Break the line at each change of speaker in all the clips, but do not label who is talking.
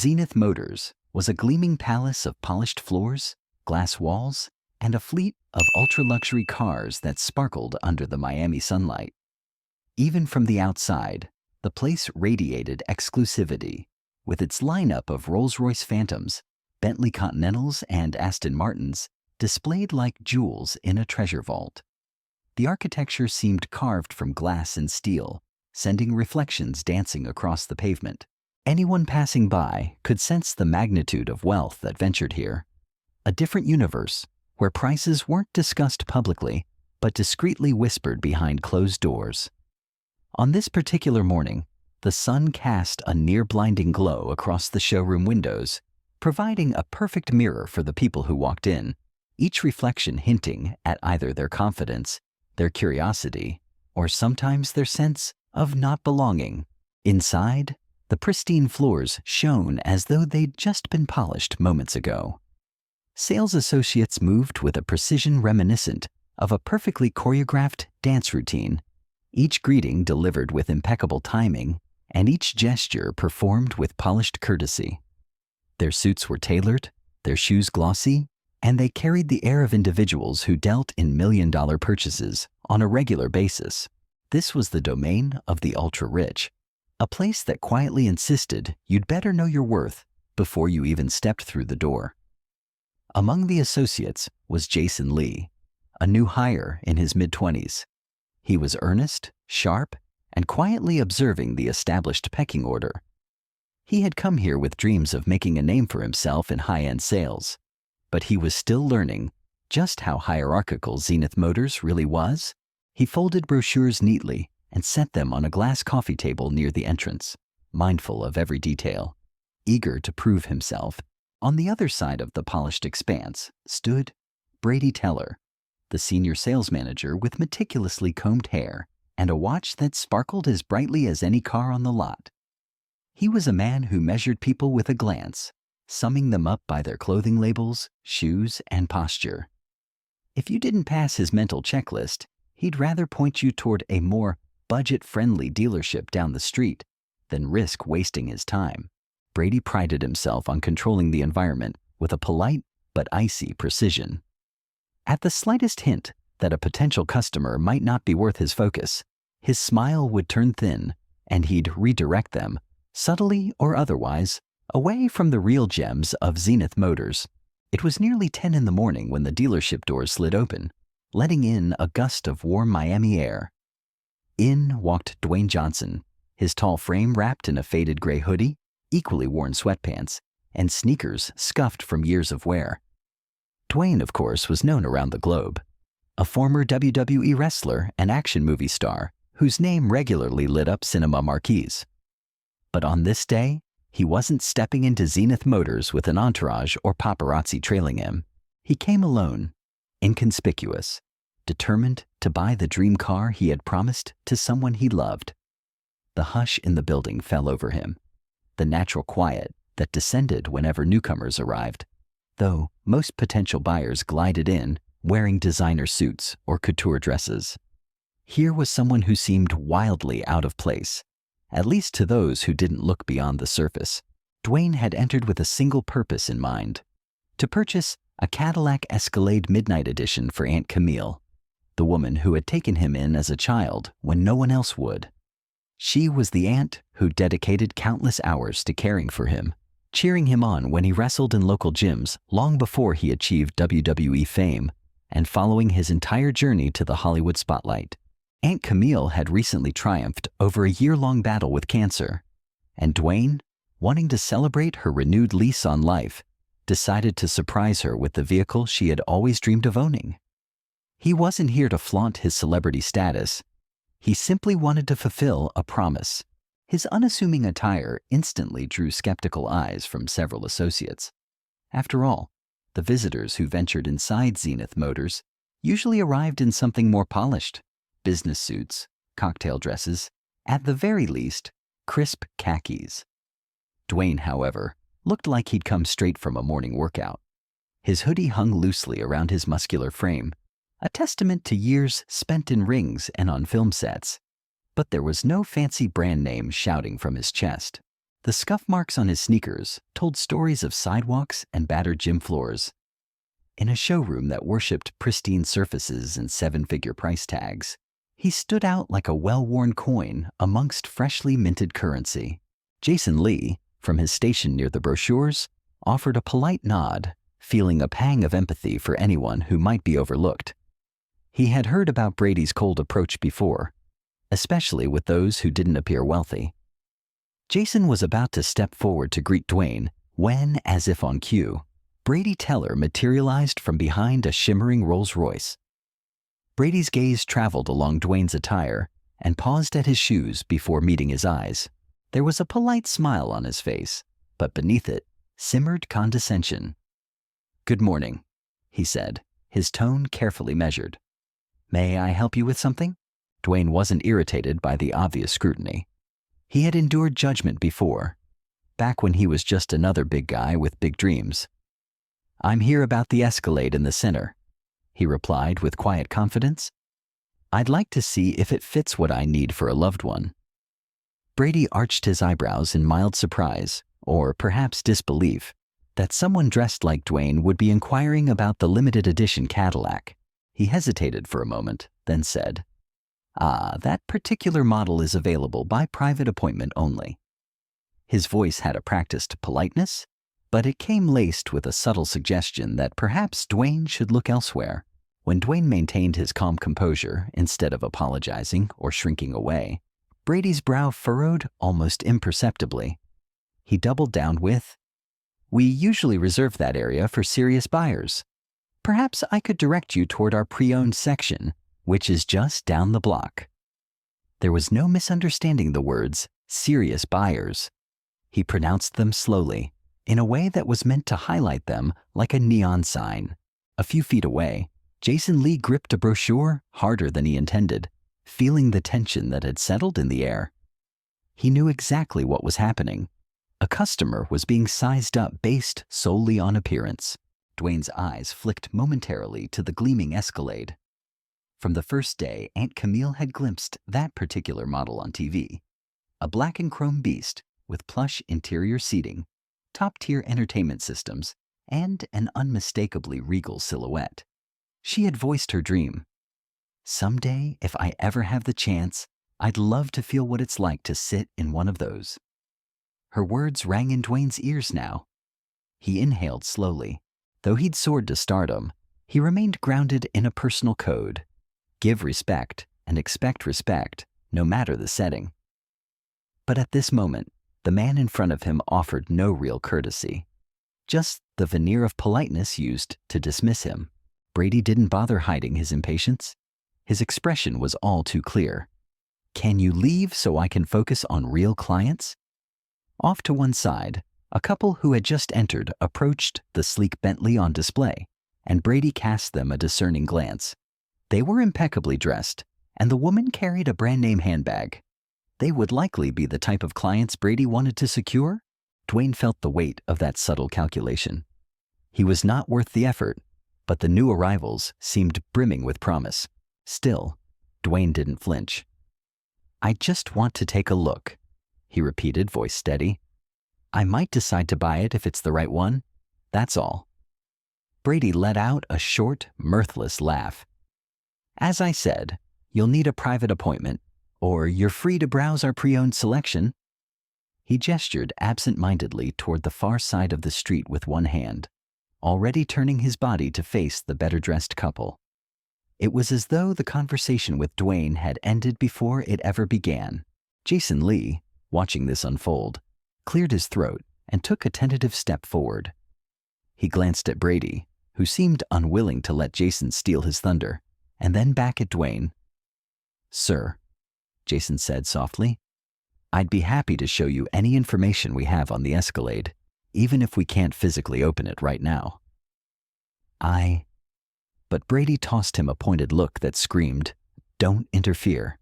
Zenith Motors was a gleaming palace of polished floors, glass walls, and a fleet of ultra-luxury cars that sparkled under the Miami sunlight. Even from the outside, the place radiated exclusivity, with its lineup of Rolls-Royce Phantoms, Bentley Continentals, and Aston Martins displayed like jewels in a treasure vault. The architecture seemed carved from glass and steel, sending reflections dancing across the pavement. Anyone passing by could sense the magnitude of wealth that ventured here. A different universe, where prices weren't discussed publicly, but discreetly whispered behind closed doors. On this particular morning, the sun cast a near-blinding glow across the showroom windows, providing a perfect mirror for the people who walked in, each reflection hinting at either their confidence, their curiosity, or sometimes their sense of not belonging. Inside, the pristine floors shone as though they'd just been polished moments ago. Sales associates moved with a precision reminiscent of a perfectly choreographed dance routine, each greeting delivered with impeccable timing, and each gesture performed with polished courtesy. Their suits were tailored, their shoes glossy, and they carried the air of individuals who dealt in million-dollar purchases on a regular basis. This was the domain of the ultra-rich, a place that quietly insisted you'd better know your worth before you even stepped through the door. Among the associates was Jason Lee, a new hire in his mid-20s. He was earnest, sharp, and quietly observing the established pecking order. He had come here with dreams of making a name for himself in high-end sales, but he was still learning just how hierarchical Zenith Motors really was. He folded brochures neatly and set them on a glass coffee table near the entrance, mindful of every detail, eager to prove himself. On the other side of the polished expanse stood Brady Teller, the senior sales manager with meticulously combed hair and a watch that sparkled as brightly as any car on the lot. He was a man who measured people with a glance, summing them up by their clothing labels, shoes, and posture. If you didn't pass his mental checklist, he'd rather point you toward a more budget-friendly dealership down the street than risk wasting his time. Brady prided himself on controlling the environment with a polite but icy precision. At the slightest hint that a potential customer might not be worth his focus, his smile would turn thin and he'd redirect them, subtly or otherwise, away from the real gems of Zenith Motors. It was nearly 10 in the morning when the dealership doors slid open, letting in a gust of warm Miami air. In walked Dwayne Johnson, his tall frame wrapped in a faded gray hoodie, equally worn sweatpants, and sneakers scuffed from years of wear. Dwayne, of course, was known around the globe, a former WWE wrestler and action movie star whose name regularly lit up cinema marquees. But on this day, he wasn't stepping into Zenith Motors with an entourage or paparazzi trailing him. He came alone, inconspicuous, determined to buy the dream car he had promised to someone he loved. The hush in the building fell over him, the natural quiet that descended whenever newcomers arrived, though most potential buyers glided in wearing designer suits or couture dresses. Here was someone who seemed wildly out of place, at least to those who didn't look beyond the surface. Dwayne had entered with a single purpose in mind: to purchase a Cadillac Escalade Midnight Edition for Aunt Camille, the woman who had taken him in as a child when no one else would. She was the aunt who dedicated countless hours to caring for him, cheering him on when he wrestled in local gyms long before he achieved WWE fame, and following his entire journey to the Hollywood spotlight. Aunt Camille had recently triumphed over a year-long battle with cancer, and Dwayne, wanting to celebrate her renewed lease on life, decided to surprise her with the vehicle she had always dreamed of owning. He wasn't here to flaunt his celebrity status. He simply wanted to fulfill a promise. His unassuming attire instantly drew skeptical eyes from several associates. After all, the visitors who ventured inside Zenith Motors usually arrived in something more polished: business suits, cocktail dresses, at the very least, crisp khakis. Dwayne, however, looked like he'd come straight from a morning workout. His hoodie hung loosely around his muscular frame, a testament to years spent in rings and on film sets. But there was no fancy brand name shouting from his chest. The scuff marks on his sneakers told stories of sidewalks and battered gym floors. In a showroom that worshipped pristine surfaces and seven-figure price tags, he stood out like a well-worn coin amongst freshly minted currency. Jason Lee, from his station near the brochures, offered a polite nod, feeling a pang of empathy for anyone who might be overlooked. He had heard about Brady's cold approach before, especially with those who didn't appear wealthy. Jason was about to step forward to greet Dwayne when, as if on cue, Brady Teller materialized from behind a shimmering Rolls-Royce. Brady's gaze traveled along Dwayne's attire and paused at his shoes before meeting his eyes. There was a polite smile on his face, but beneath it simmered condescension. "Good morning," he said, his tone carefully measured. "May I help you with something?" Dwayne wasn't irritated by the obvious scrutiny. He had endured judgment before, back when he was just another big guy with big dreams. "I'm here about the Escalade in the center," he replied with quiet confidence. "I'd like to see if it fits what I need for a loved one." Brady arched his eyebrows in mild surprise, or perhaps disbelief, that someone dressed like Dwayne would be inquiring about the limited edition Cadillac. He hesitated for a moment, then said, "That particular model is available by private appointment only." His voice had a practiced politeness, but it came laced with a subtle suggestion that perhaps Dwayne should look elsewhere. When Dwayne maintained his calm composure instead of apologizing or shrinking away, Brady's brow furrowed almost imperceptibly. He doubled down with, "We usually reserve that area for serious buyers. Perhaps I could direct you toward our pre-owned section, which is just down the block." There was no misunderstanding the words serious buyers. He pronounced them slowly, in a way that was meant to highlight them like a neon sign. A few feet away, Jason Lee gripped a brochure harder than he intended, feeling the tension that had settled in the air. He knew exactly what was happening. A customer was being sized up based solely on appearance. Dwayne's eyes flicked momentarily to the gleaming Escalade. From the first day, Aunt Camille had glimpsed that particular model on TV. A black and chrome beast with plush interior seating, top-tier entertainment systems, and an unmistakably regal silhouette. She had voiced her dream. "Someday, if I ever have the chance, I'd love to feel what it's like to sit in one of those." Her words rang in Dwayne's ears now. He inhaled slowly. Though he'd soared to stardom, he remained grounded in a personal code. Give respect and expect respect, no matter the setting. But at this moment, the man in front of him offered no real courtesy. Just the veneer of politeness used to dismiss him. Brady didn't bother hiding his impatience. His expression was all too clear. "Can you leave so I can focus on real clients?" Off to one side, a couple who had just entered approached the sleek Bentley on display, and Brady cast them a discerning glance. They were impeccably dressed, and the woman carried a brand-name handbag. They would likely be the type of clients Brady wanted to secure. Dwayne felt the weight of that subtle calculation. He was not worth the effort, but the new arrivals seemed brimming with promise. Still, Dwayne didn't flinch. "I just want to take a look," he repeated, voice steady. "I might decide to buy it if it's the right one. That's all." Brady let out a short, mirthless laugh. "As I said, you'll need a private appointment, or you're free to browse our pre-owned selection." He gestured absent-mindedly toward the far side of the street with one hand, already turning his body to face the better-dressed couple. It was as though the conversation with Dwayne had ended before it ever began. Jason Lee, watching this unfold, cleared his throat and took a tentative step forward. He glanced at Brady, who seemed unwilling to let Jason steal his thunder, and then back at Dwayne. "Sir," Jason said softly, "I'd be happy to show you any information we have on the Escalade, even if we can't physically open it right now." But Brady tossed him a pointed look that screamed, "Don't interfere."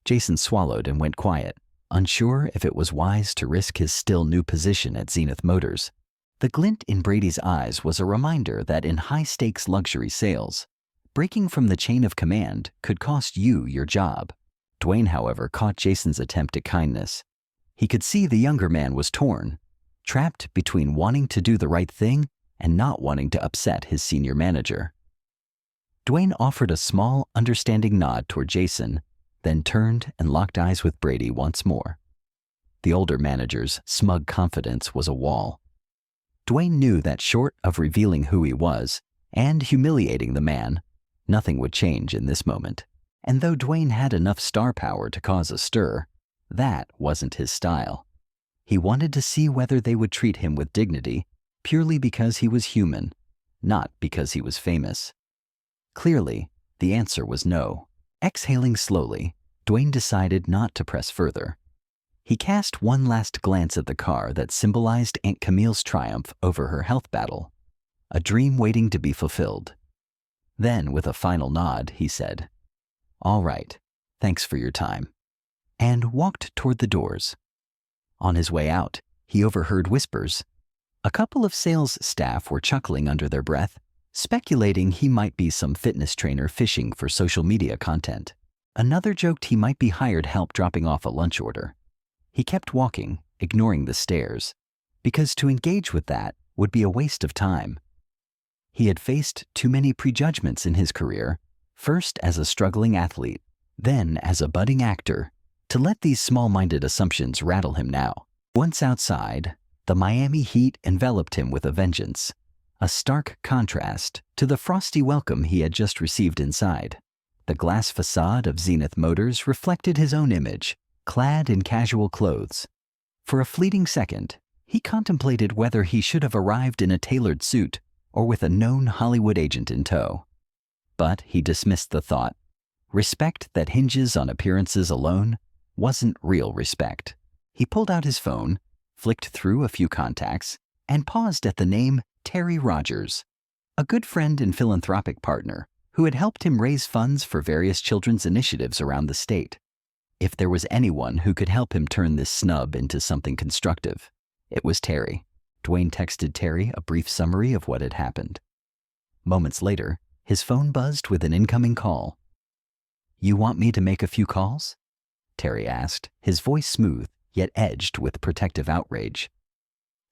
Jason swallowed and went quiet, unsure if it was wise to risk his still new position at Zenith Motors. The glint in Brady's eyes was a reminder that in high-stakes luxury sales, breaking from the chain of command could cost you your job. Dwayne, however, caught Jason's attempt at kindness. He could see the younger man was torn, trapped between wanting to do the right thing and not wanting to upset his senior manager. Dwayne offered a small, understanding nod toward Jason, then turned and locked eyes with Brady once more. The older manager's smug confidence was a wall. Dwayne knew that short of revealing who he was and humiliating the man, nothing would change in this moment. And though Dwayne had enough star power to cause a stir, that wasn't his style. He wanted to see whether they would treat him with dignity purely because he was human, not because he was famous. Clearly, the answer was no. Exhaling slowly, Dwayne decided not to press further. He cast one last glance at the car that symbolized Aunt Camille's triumph over her health battle, a dream waiting to be fulfilled. Then, with a final nod, he said, "All right, thanks for your time," and walked toward the doors. On his way out, he overheard whispers. A couple of sales staff were chuckling under their breath, speculating he might be some fitness trainer fishing for social media content. Another joked he might be hired help dropping off a lunch order. He kept walking, ignoring the stares, because to engage with that would be a waste of time. He had faced too many prejudgments in his career, first as a struggling athlete, then as a budding actor, to let these small-minded assumptions rattle him now. Once outside, the Miami heat enveloped him with a vengeance, a stark contrast to the frosty welcome he had just received inside. The glass facade of Zenith Motors reflected his own image, clad in casual clothes. For a fleeting second, he contemplated whether he should have arrived in a tailored suit or with a known Hollywood agent in tow. But he dismissed the thought. Respect that hinges on appearances alone wasn't real respect. He pulled out his phone, flicked through a few contacts, and paused at the name Terry Rogers, a good friend and philanthropic partner who had helped him raise funds for various children's initiatives around the state. If there was anyone who could help him turn this snub into something constructive, it was Terry. Dwayne texted Terry a brief summary of what had happened. Moments later, his phone buzzed with an incoming call. "You want me to make a few calls?" Terry asked, his voice smooth, yet edged with protective outrage.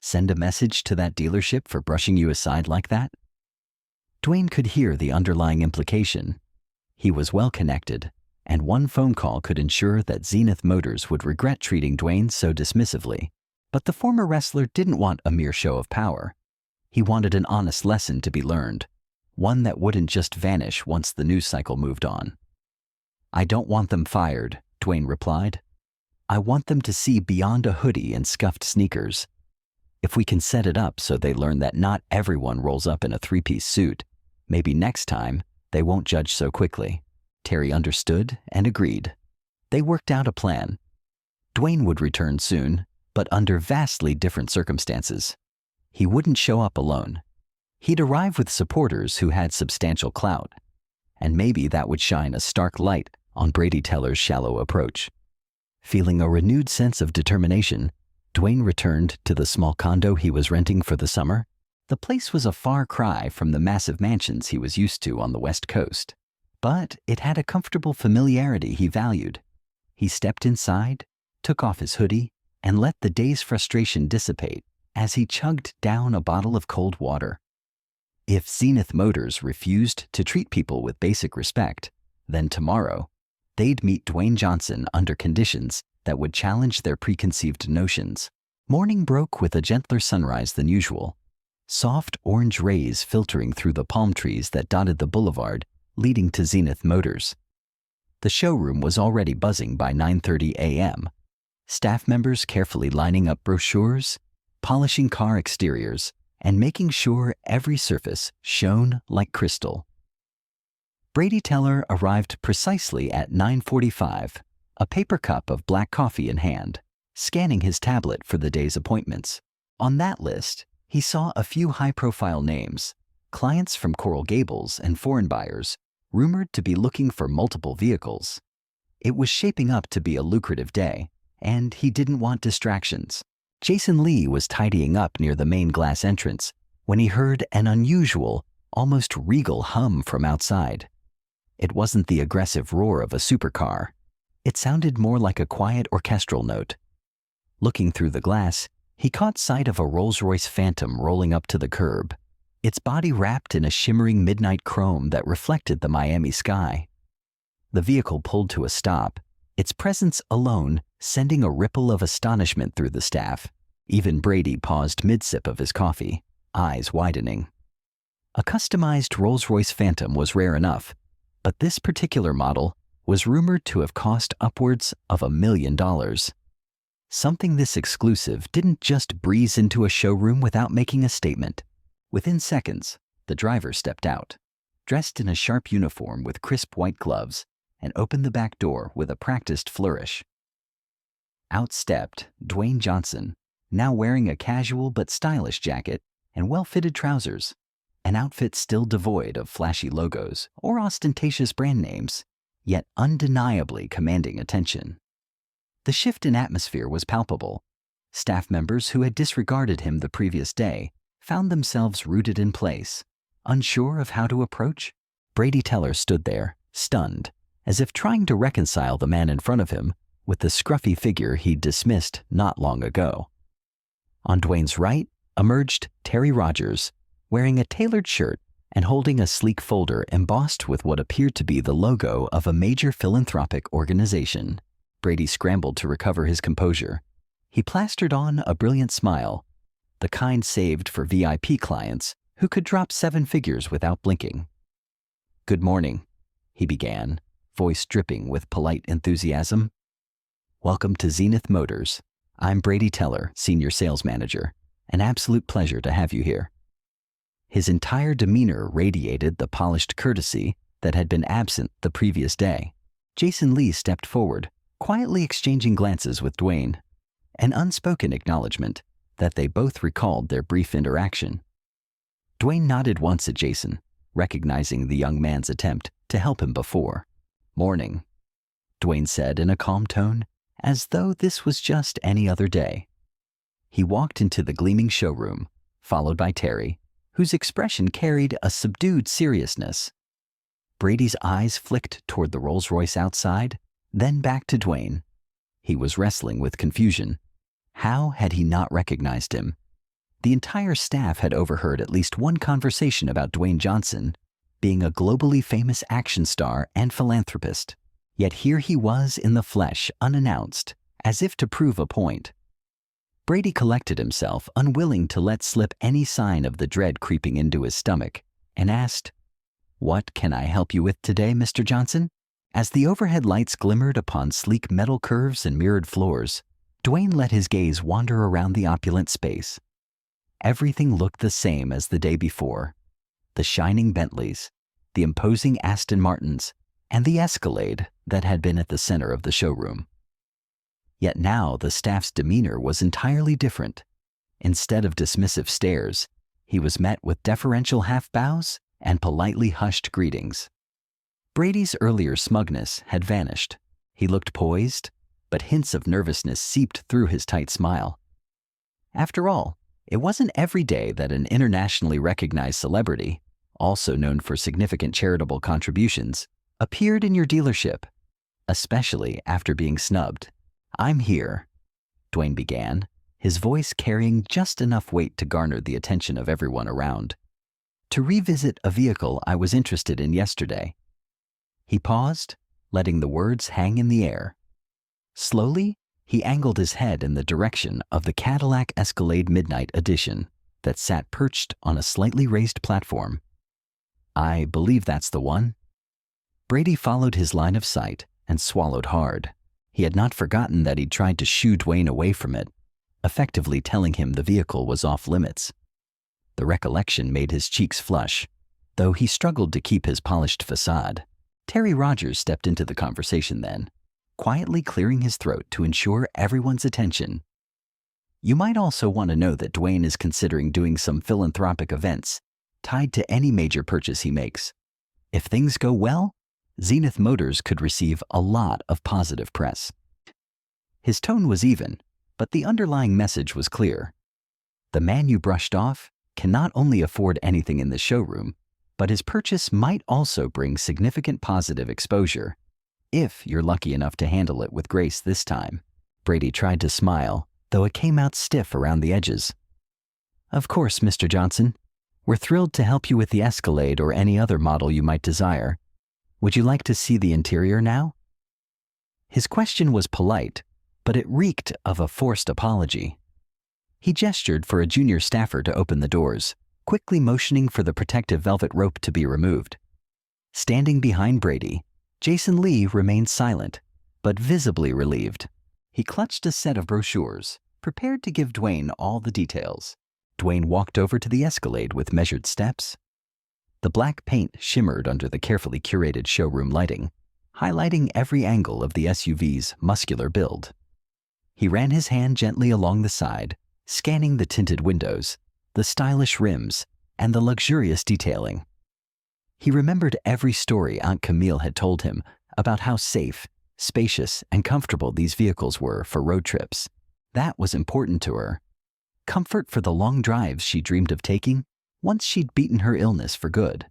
"Send a message to that dealership for brushing you aside like that?" Dwayne could hear the underlying implication. He was well connected, and one phone call could ensure that Zenith Motors would regret treating Dwayne so dismissively. But the former wrestler didn't want a mere show of power. He wanted an honest lesson to be learned, one that wouldn't just vanish once the news cycle moved on. "I don't want them fired," Dwayne replied. "I want them to see beyond a hoodie and scuffed sneakers. If we can set it up so they learn that not everyone rolls up in a three-piece suit, maybe next time they won't judge so quickly." Terry understood and agreed. They worked out a plan. Dwayne would return soon, but under vastly different circumstances. He wouldn't show up alone. He'd arrive with supporters who had substantial clout, and maybe that would shine a stark light on Brady Teller's shallow approach. Feeling a renewed sense of determination, Dwayne returned to the small condo he was renting for the summer. The place was a far cry from the massive mansions he was used to on the West Coast, but it had a comfortable familiarity he valued. He stepped inside, took off his hoodie, and let the day's frustration dissipate as he chugged down a bottle of cold water. If Zenith Motors refused to treat people with basic respect, then tomorrow, they'd meet Dwayne Johnson under conditions that would challenge their preconceived notions. Morning broke with a gentler sunrise than usual, soft orange rays filtering through the palm trees that dotted the boulevard leading to Zenith Motors. The showroom was already buzzing by 9:30 a.m., staff members carefully lining up brochures, polishing car exteriors, and making sure every surface shone like crystal. Brady Teller arrived precisely at 9:45, a paper cup of black coffee in hand, scanning his tablet for the day's appointments. On that list, he saw a few high-profile names, clients from Coral Gables and foreign buyers, rumored to be looking for multiple vehicles. It was shaping up to be a lucrative day, and he didn't want distractions. Jason Lee was tidying up near the main glass entrance when he heard an unusual, almost regal hum from outside. It wasn't the aggressive roar of a supercar. It sounded more like a quiet orchestral note. Looking through the glass, he caught sight of a Rolls-Royce Phantom rolling up to the curb, its body wrapped in a shimmering midnight chrome that reflected the Miami sky. The vehicle pulled to a stop, its presence alone sending a ripple of astonishment through the staff. Even Brady paused mid-sip of his coffee, eyes widening. A customized Rolls-Royce Phantom was rare enough, but this particular model was rumored to have cost upwards of $1 million. Something this exclusive didn't just breeze into a showroom without making a statement. Within seconds, the driver stepped out, dressed in a sharp uniform with crisp white gloves, and opened the back door with a practiced flourish. Out stepped Dwayne Johnson, now wearing a casual but stylish jacket and well-fitted trousers, an outfit still devoid of flashy logos or ostentatious brand names, yet undeniably commanding attention. The shift in atmosphere was palpable. Staff members who had disregarded him the previous day found themselves rooted in place, unsure of how to approach. Brady Teller stood there, stunned, as if trying to reconcile the man in front of him with the scruffy figure he'd dismissed not long ago. On Dwayne's right emerged Terry Rogers, wearing a tailored shirt and holding a sleek folder embossed with what appeared to be the logo of a major philanthropic organization. Brady scrambled to recover his composure. He plastered on a brilliant smile, the kind saved for VIP clients who could drop 7 figures without blinking. "Good morning," he began, voice dripping with polite enthusiasm. "Welcome to Zenith Motors. I'm Brady Teller, Senior Sales Manager. An absolute pleasure to have you here." His entire demeanor radiated the polished courtesy that had been absent the previous day. Jason Lee stepped forward, quietly exchanging glances with Dwayne, an unspoken acknowledgement that they both recalled their brief interaction. Dwayne nodded once at Jason, recognizing the young man's attempt to help him before. "Morning," Dwayne said in a calm tone, as though this was just any other day. He walked into the gleaming showroom, followed by Terry, whose expression carried a subdued seriousness. Brady's eyes flicked toward the Rolls-Royce outside, then back to Dwayne. He was wrestling with confusion. How had he not recognized him? The entire staff had overheard at least one conversation about Dwayne Johnson being a globally famous action star and philanthropist. Yet here he was in the flesh, unannounced, as if to prove a point. Brady collected himself, unwilling to let slip any sign of the dread creeping into his stomach, and asked, "What can I help you with today, Mr. Johnson?" As the overhead lights glimmered upon sleek metal curves and mirrored floors, Dwayne let his gaze wander around the opulent space. Everything looked the same as the day before. The shining Bentleys, the imposing Aston Martins, and the Escalade that had been at the center of the showroom. Yet now the staff's demeanor was entirely different. Instead of dismissive stares, he was met with deferential half-bows and politely hushed greetings. Brady's earlier smugness had vanished. He looked poised, but hints of nervousness seeped through his tight smile. After all, it wasn't every day that an internationally recognized celebrity, also known for significant charitable contributions, appeared in your dealership, especially after being snubbed. "I'm here," Dwayne began, his voice carrying just enough weight to garner the attention of everyone around, "to revisit a vehicle I was interested in yesterday." He paused, letting the words hang in the air. Slowly, he angled his head in the direction of the Cadillac Escalade Midnight Edition that sat perched on a slightly raised platform. "I believe that's the one." Brady followed his line of sight and swallowed hard. He had not forgotten that he'd tried to shoo Dwayne away from it, effectively telling him the vehicle was off limits. The recollection made his cheeks flush, though he struggled to keep his polished facade. Terry Rogers stepped into the conversation then, quietly clearing his throat to ensure everyone's attention. "You might also want to know that Dwayne is considering doing some philanthropic events tied to any major purchase he makes. If things go well, Zenith Motors could receive a lot of positive press." His tone was even, but the underlying message was clear. The man you brushed off can not only afford anything in the showroom, but his purchase might also bring significant positive exposure, if you're lucky enough to handle it with grace this time. Brady tried to smile, though it came out stiff around the edges. "Of course, Mr. Johnson. We're thrilled to help you with the Escalade or any other model you might desire. Would you like to see the interior now?" His question was polite, but it reeked of a forced apology. He gestured for a junior staffer to open the doors, quickly motioning for the protective velvet rope to be removed. Standing behind Brady, Jason Lee remained silent, but visibly relieved. He clutched a set of brochures, prepared to give Dwayne all the details. Dwayne walked over to the Escalade with measured steps. The black paint shimmered under the carefully curated showroom lighting, highlighting every angle of the SUV's muscular build. He ran his hand gently along the side, scanning the tinted windows, the stylish rims, and the luxurious detailing. He remembered every story Aunt Camille had told him about how safe, spacious, and comfortable these vehicles were for road trips. That was important to her. Comfort for the long drives she dreamed of taking once she'd beaten her illness for good.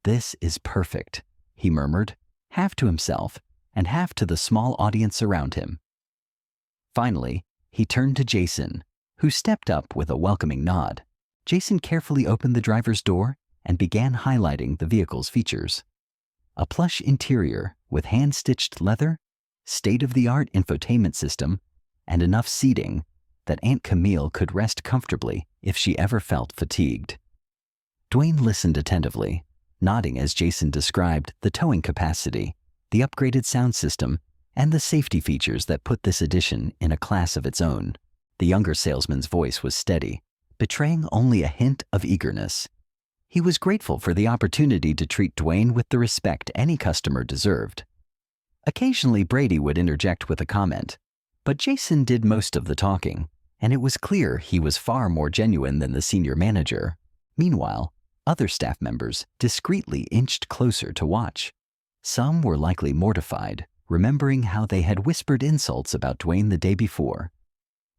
"This is perfect," he murmured, half to himself and half to the small audience around him. Finally, he turned to Jason, who stepped up with a welcoming nod. Jason carefully opened the driver's door and began highlighting the vehicle's features. A plush interior with hand-stitched leather, state-of-the-art infotainment system, and enough seating that Aunt Camille could rest comfortably if she ever felt fatigued. Dwayne listened attentively, nodding as Jason described the towing capacity, the upgraded sound system, and the safety features that put this edition in a class of its own. The younger salesman's voice was steady, betraying only a hint of eagerness. He was grateful for the opportunity to treat Dwayne with the respect any customer deserved. Occasionally, Brady would interject with a comment, but Jason did most of the talking, and it was clear he was far more genuine than the senior manager. Meanwhile, other staff members discreetly inched closer to watch. Some were likely mortified, remembering how they had whispered insults about Dwayne the day before.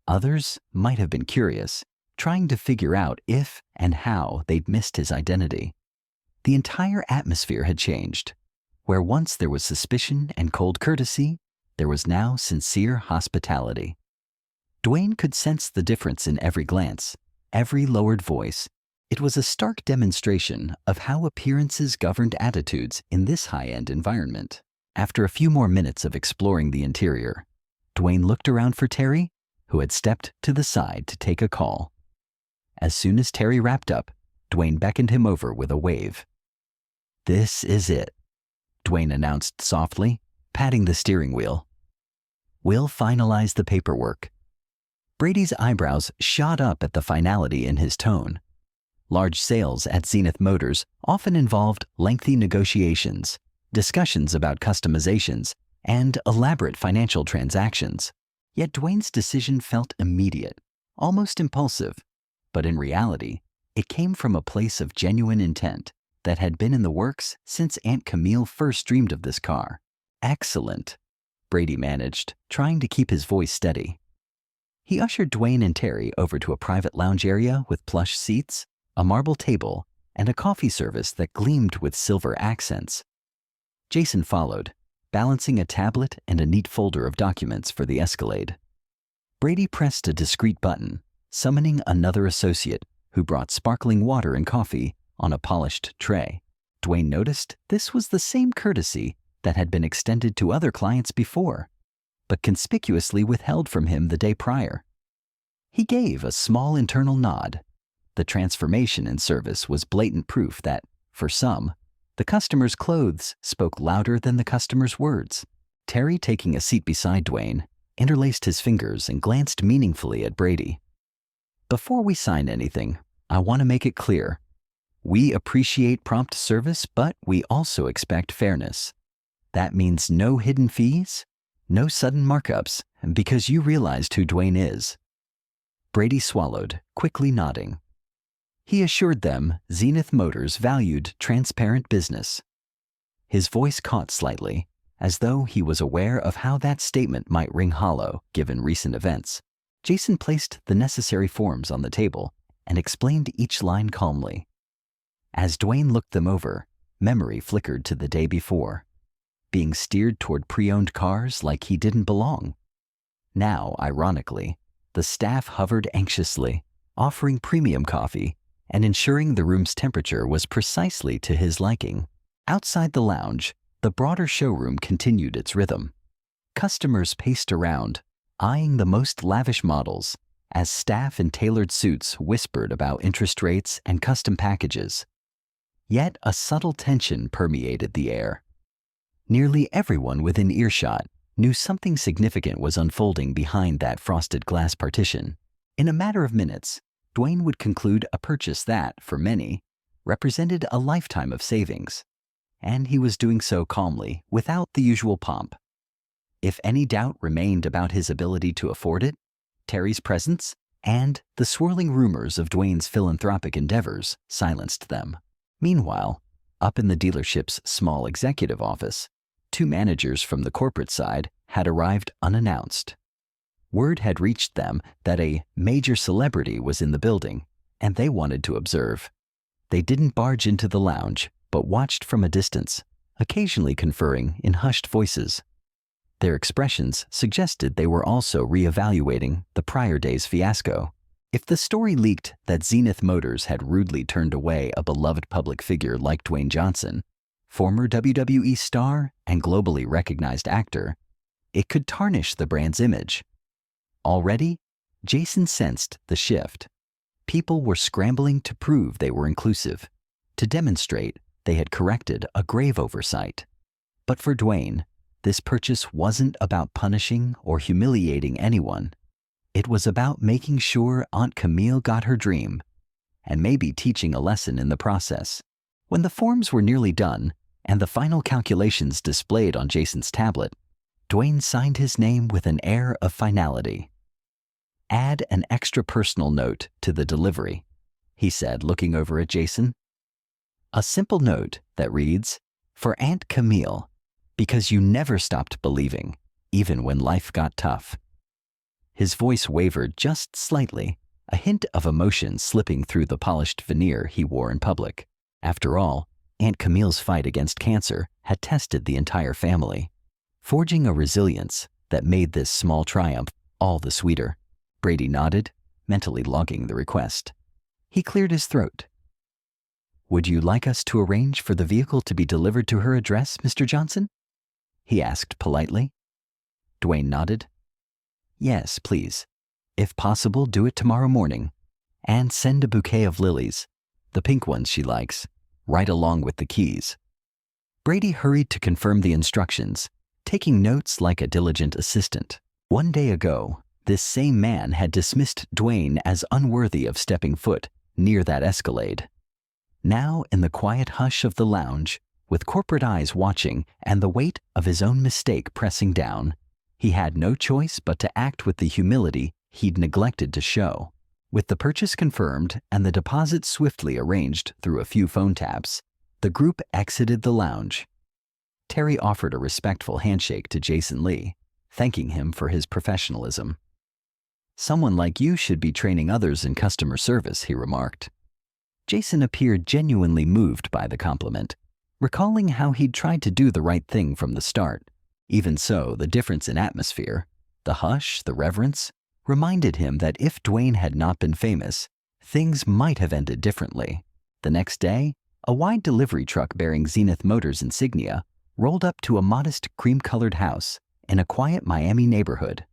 Others might have been curious, trying to figure out if and how they'd missed his identity. The entire atmosphere had changed. Where once there was suspicion and cold courtesy, there was now sincere hospitality. Dwayne could sense the difference in every glance, every lowered voice. It was a stark demonstration of how appearances governed attitudes in this high-end environment. After a few more minutes of exploring the interior, Dwayne looked around for Terry, who had stepped to the side to take a call. As soon as Terry wrapped up, Dwayne beckoned him over with a wave. "This is it," Dwayne announced softly, patting the steering wheel. "We'll finalize the paperwork." Brady's eyebrows shot up at the finality in his tone. Large sales at Zenith Motors often involved lengthy negotiations, discussions about customizations, and elaborate financial transactions. Yet Dwayne's decision felt immediate, almost impulsive, but in reality, it came from a place of genuine intent that had been in the works since Aunt Camille first dreamed of this car. "Excellent," Brady managed, trying to keep his voice steady. He ushered Dwayne and Terry over to a private lounge area with plush seats, a marble table, and a coffee service that gleamed with silver accents. Jason followed, balancing a tablet and a neat folder of documents for the Escalade. Brady pressed a discreet button, summoning another associate who brought sparkling water and coffee on a polished tray. Dwayne noticed this was the same courtesy that had been extended to other clients before, but conspicuously withheld from him the day prior. He gave a small internal nod. The transformation in service was blatant proof that, for some, the customer's clothes spoke louder than the customer's words. Terry, taking a seat beside Dwayne, interlaced his fingers and glanced meaningfully at Brady. "Before we sign anything, I want to make it clear. We appreciate prompt service, but we also expect fairness. That means no hidden fees, no sudden markups, because you realized who Dwayne is." Brady swallowed, quickly nodding. He assured them Zenith Motors valued transparent business. His voice caught slightly, as though he was aware of how that statement might ring hollow given recent events. Jason placed the necessary forms on the table and explained each line calmly. As Dwayne looked them over, memory flickered to the day before, being steered toward pre-owned cars like he didn't belong. Now, ironically, The staff hovered anxiously, offering premium coffee and ensuring the room's temperature was precisely to his liking. Outside the lounge, the broader showroom continued its rhythm. Customers paced around, eyeing the most lavish models, as staff in tailored suits whispered about interest rates and custom packages. Yet a subtle tension permeated the air. Nearly everyone within earshot knew something significant was unfolding behind that frosted glass partition. In a matter of minutes, Dwayne would conclude a purchase that, for many, represented a lifetime of savings. And he was doing so calmly, without the usual pomp. If any doubt remained about his ability to afford it, Terry's presence and the swirling rumors of Dwayne's philanthropic endeavors silenced them. Meanwhile, up in the dealership's small executive office, 2 managers from the corporate side had arrived unannounced. Word had reached them that a major celebrity was in the building, and they wanted to observe. They didn't barge into the lounge, but watched from a distance, occasionally conferring in hushed voices. Their expressions suggested they were also re-evaluating the prior day's fiasco. If the story leaked that Zenith Motors had rudely turned away a beloved public figure like Dwayne Johnson, former WWE star and globally recognized actor, it could tarnish the brand's image. Already, Jason sensed the shift. People were scrambling to prove they were inclusive, to demonstrate they had corrected a grave oversight. But for Dwayne, this purchase wasn't about punishing or humiliating anyone. It was about making sure Aunt Camille got her dream, and maybe teaching a lesson in the process. When the forms were nearly done, and the final calculations displayed on Jason's tablet, Dwayne signed his name with an air of finality. "Add an extra personal note to the delivery," he said, looking over at Jason. "A simple note that reads, 'For Aunt Camille, because you never stopped believing, even when life got tough.'" His voice wavered just slightly, a hint of emotion slipping through the polished veneer he wore in public. After all, Aunt Camille's fight against cancer had tested the entire family, forging a resilience that made this small triumph all the sweeter. Brady nodded, mentally logging the request. He cleared his throat. "Would you like us to arrange for the vehicle to be delivered to her address, Mr. Johnson?" he asked politely. Dwayne nodded. "Yes, please. If possible, do it tomorrow morning. And send a bouquet of lilies, the pink ones she likes, right along with the keys." Brady hurried to confirm the instructions, taking notes like a diligent assistant. One day ago, this same man had dismissed Dwayne as unworthy of stepping foot near that Escalade. Now, in the quiet hush of the lounge, with corporate eyes watching and the weight of his own mistake pressing down, he had no choice but to act with the humility he'd neglected to show. With the purchase confirmed and the deposit swiftly arranged through a few phone taps, the group exited the lounge. Terry offered a respectful handshake to Jason Lee, thanking him for his professionalism. "Someone like you should be training others in customer service," he remarked. Jason appeared genuinely moved by the compliment, recalling how he'd tried to do the right thing from the start. Even so, the difference in atmosphere, the hush, the reverence, reminded him that if Dwayne had not been famous, things might have ended differently. The next day, a wide delivery truck bearing Zenith Motors insignia rolled up to a modest cream-colored house in a quiet Miami neighborhood.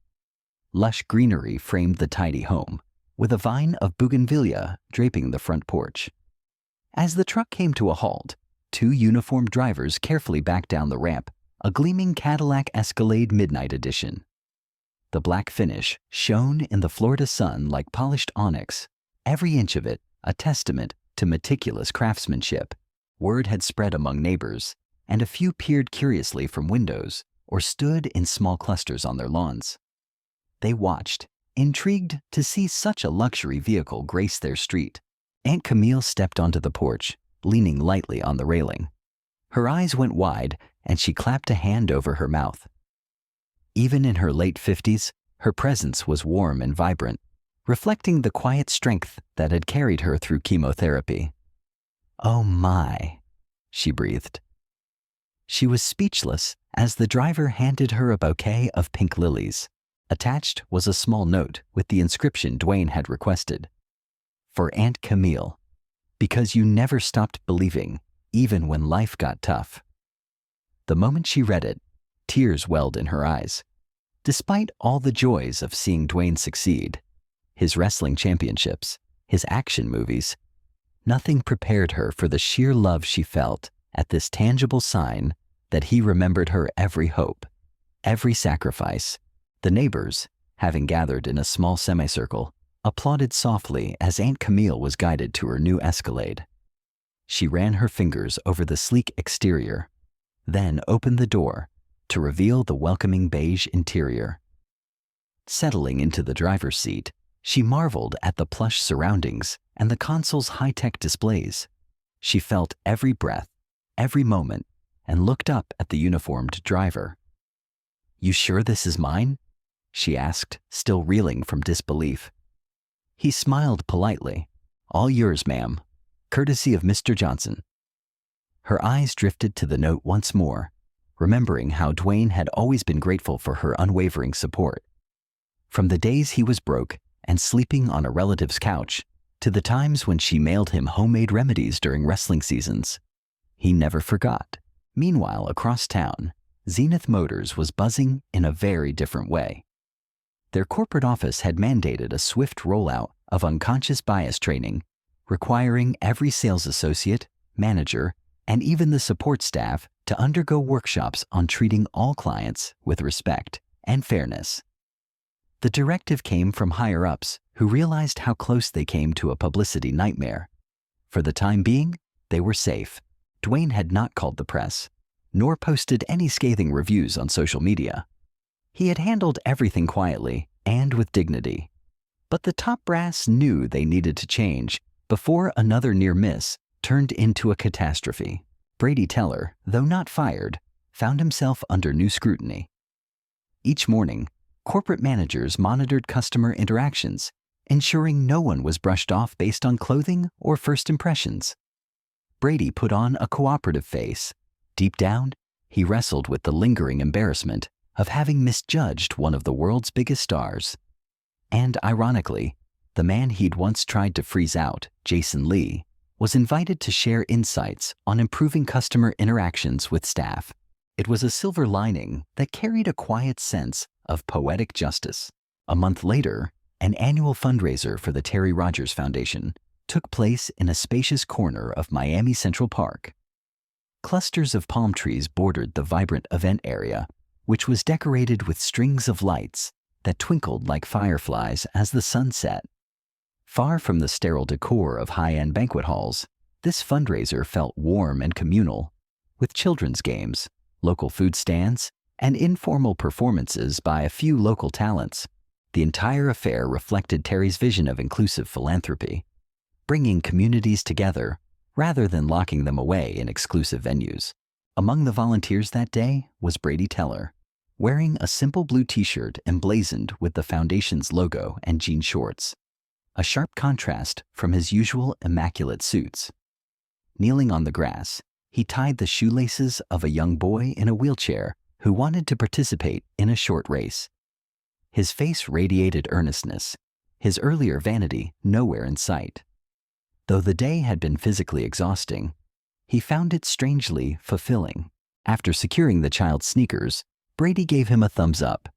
Lush greenery framed the tidy home, with a vine of bougainvillea draping the front porch. As the truck came to a halt, 2 uniformed drivers carefully backed down the ramp, a gleaming Cadillac Escalade Midnight Edition. The black finish shone in the Florida sun like polished onyx, every inch of it a testament to meticulous craftsmanship. Word had spread among neighbors, and a few peered curiously from windows or stood in small clusters on their lawns. They watched, intrigued to see such a luxury vehicle grace their street. Aunt Camille stepped onto the porch, leaning lightly on the railing. Her eyes went wide, and she clapped a hand over her mouth. Even in her late 50s, her presence was warm and vibrant, reflecting the quiet strength that had carried her through chemotherapy. "Oh my," she breathed. She was speechless as the driver handed her a bouquet of pink lilies, Attached was a small note with the inscription Dwayne had requested. For Aunt Camille, because you never stopped believing, even when life got tough. The moment she read it, tears welled in her eyes. Despite all the joys of seeing Dwayne succeed, his wrestling championships, his action movies, nothing prepared her for the sheer love she felt at this tangible sign that he remembered her every hope, every sacrifice. The neighbors, having gathered in a small semicircle, applauded softly as Aunt Camille was guided to her new Escalade. She ran her fingers over the sleek exterior, then opened the door to reveal the welcoming beige interior. Settling into the driver's seat, she marveled at the plush surroundings and the console's high-tech displays. She felt every breath, every moment, and looked up at the uniformed driver. "You sure this is mine?" she asked, still reeling from disbelief. He smiled politely. "All yours, ma'am. Courtesy of Mr. Johnson." Her eyes drifted to the note once more, remembering how Dwayne had always been grateful for her unwavering support. From the days he was broke and sleeping on a relative's couch, to the times when she mailed him homemade remedies during wrestling seasons, he never forgot. Meanwhile, across town, Zenith Motors was buzzing in a very different way. Their corporate office had mandated a swift rollout of unconscious bias training, requiring every sales associate, manager, and even the support staff to undergo workshops on treating all clients with respect and fairness. The directive came from higher-ups who realized how close they came to a publicity nightmare. For the time being, they were safe. Dwayne had not called the press, nor posted any scathing reviews on social media. He had handled everything quietly and with dignity. But the top brass knew they needed to change before another near miss turned into a catastrophe. Brady Teller, though not fired, found himself under new scrutiny. Each morning, corporate managers monitored customer interactions, ensuring no one was brushed off based on clothing or first impressions. Brady put on a cooperative face. Deep down, he wrestled with the lingering embarrassment of having misjudged one of the world's biggest stars. And ironically, the man he'd once tried to freeze out, Jason Lee, was invited to share insights on improving customer interactions with staff. It was a silver lining that carried a quiet sense of poetic justice. A month later, an annual fundraiser for the Terry Rogers Foundation took place in a spacious corner of Miami Central Park. Clusters of palm trees bordered the vibrant event area, which was decorated with strings of lights that twinkled like fireflies as the sun set. Far from the sterile decor of high-end banquet halls, this fundraiser felt warm and communal, with children's games, local food stands, and informal performances by a few local talents. The entire affair reflected Terry's vision of inclusive philanthropy, bringing communities together rather than locking them away in exclusive venues. Among the volunteers that day was Brady Teller, wearing a simple blue t-shirt emblazoned with the foundation's logo and jean shorts, a sharp contrast from his usual immaculate suits. Kneeling on the grass, he tied the shoelaces of a young boy in a wheelchair who wanted to participate in a short race. His face radiated earnestness, his earlier vanity nowhere in sight. Though the day had been physically exhausting, he found it strangely fulfilling. After securing the child's sneakers, Brady gave him a thumbs up.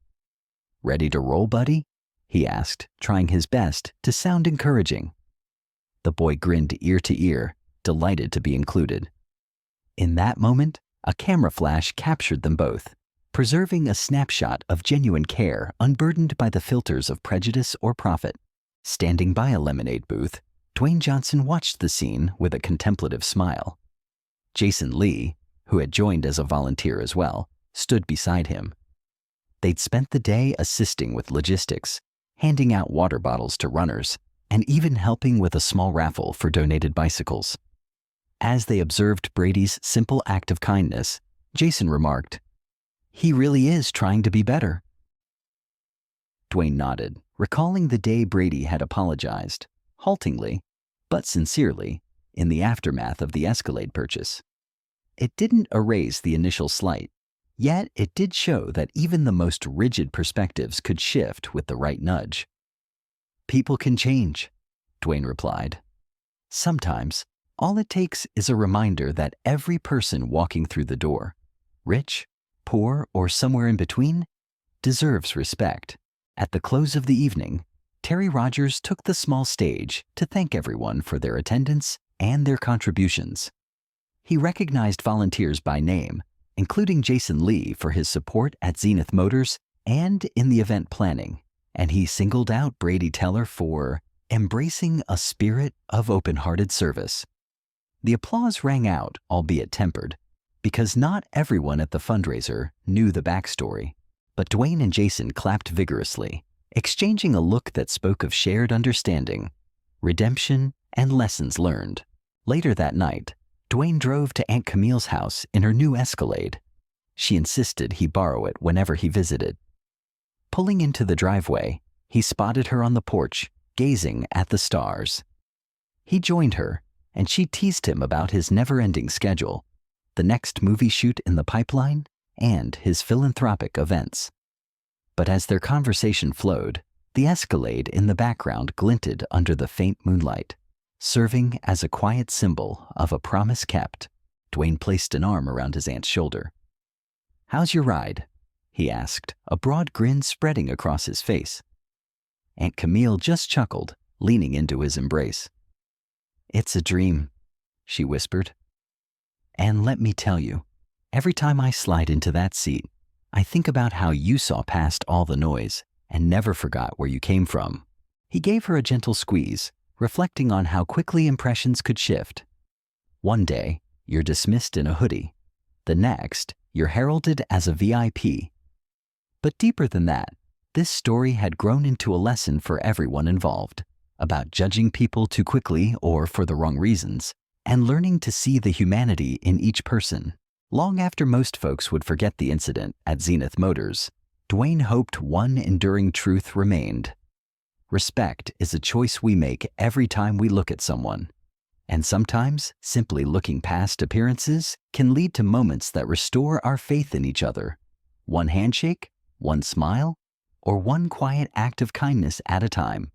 "Ready to roll, buddy?" he asked, trying his best to sound encouraging. The boy grinned ear to ear, delighted to be included. In that moment, a camera flash captured them both, preserving a snapshot of genuine care unburdened by the filters of prejudice or profit. Standing by a lemonade booth, Dwayne Johnson watched the scene with a contemplative smile. Jason Lee, who had joined as a volunteer as well, stood beside him. They'd spent the day assisting with logistics, handing out water bottles to runners, and even helping with a small raffle for donated bicycles. As they observed Brady's simple act of kindness, Jason remarked, "He really is trying to be better." Dwayne nodded, recalling the day Brady had apologized, haltingly, but sincerely, in the aftermath of the Escalade purchase. It didn't erase the initial slight, Yet it did show that even the most rigid perspectives could shift with the right nudge. "People can change," Dwayne replied. "Sometimes, all it takes is a reminder that every person walking through the door, rich, poor, or somewhere in between, deserves respect." At the close of the evening, Terry Rogers took the small stage to thank everyone for their attendance and their contributions. He recognized volunteers by name, including Jason Lee for his support at Zenith Motors and in the event planning, and he singled out Brady Teller for embracing a spirit of open-hearted service. The applause rang out, albeit tempered, because not everyone at the fundraiser knew the backstory. But Dwayne and Jason clapped vigorously, exchanging a look that spoke of shared understanding, redemption, and lessons learned. Later that night, Dwayne drove to Aunt Camille's house in her new Escalade. She insisted he borrow it whenever he visited. Pulling into the driveway, he spotted her on the porch, gazing at the stars. He joined her, and she teased him about his never-ending schedule, the next movie shoot in the pipeline, and his philanthropic events. But as their conversation flowed, the Escalade in the background glinted under the faint moonlight. Serving as a quiet symbol of a promise kept, Dwayne placed an arm around his aunt's shoulder. "How's your ride?" he asked, a broad grin spreading across his face. Aunt Camille just chuckled, leaning into his embrace. "It's a dream," she whispered. "And let me tell you, every time I slide into that seat, I think about how you saw past all the noise and never forgot where you came from." He gave her a gentle squeeze, reflecting on how quickly impressions could shift. One day, you're dismissed in a hoodie. The next, you're heralded as a VIP. But deeper than that, this story had grown into a lesson for everyone involved, about judging people too quickly or for the wrong reasons, and learning to see the humanity in each person. Long after most folks would forget the incident at Zenith Motors, Dwayne hoped one enduring truth remained. Respect is a choice we make every time we look at someone. And sometimes, simply looking past appearances can lead to moments that restore our faith in each other. One handshake, one smile, or one quiet act of kindness at a time.